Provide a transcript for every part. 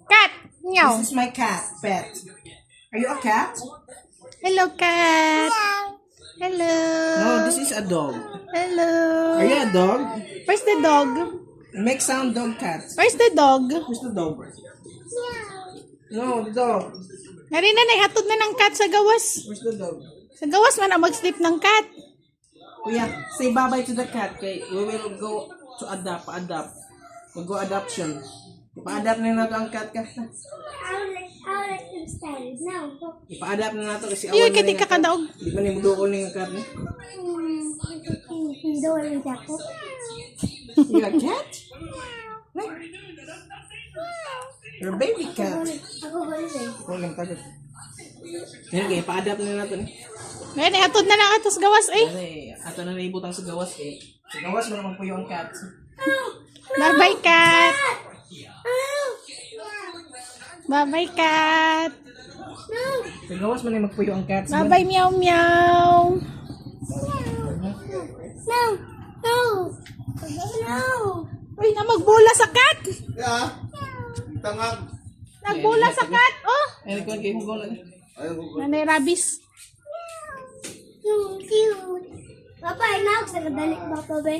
Cat. Meow. This is my cat, pet. Are you a cat? Hello, cat. Hello. No, this is a dog. Hello. Are you a dog? Where's the dog? Make sound dog cat. Where's the dog? Where's the dog? No, the dog. Narina, naihatod na ng cat sa gawas. Where's the dog? Sa gawas man ang mag-sleep ng cat. Kuya, say bye-bye to the cat. Okay? We will go to adopt. We'll go adoption. Ipa-adapt na nato ang cat ka. I'll let him stay. No. Ipa-adapt na nato kasi Iyo, awan na kiti nga ka cat. kadaog. Di ba ni muduol ni ang cat ni? Hindi ulit ako. You a cat? You're a baby cat. Ako ba rin? Huwag kang tagot. Yan, kaya ipa-adapt na nato ni. Ngayon, naihatod na ng atos gawas eh. Kasi ato na naibutang sa gawas eh. Sa gawas mo naman po yung cat. Bye-bye, cat. Bye-bye, cat. Sa gawas mo na magpuyo ang cat. Bye-bye, meow, meow. No. No. No. Uy, na magbola sa cat. Yeah. Tangag. Nagbola sa cat. Oh, Ay, nagkuhan kayo mo na. nanay rabies. Cute. Papa, inaw sa kadalik ba pa ba?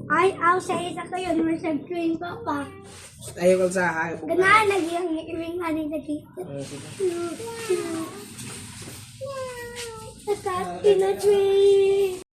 Ay, aw sa isa kayo naman sa train, Papa. Ayaw kang sa hayo. Ganaan lagi ang iring haling lagi. Sa cat in a tree.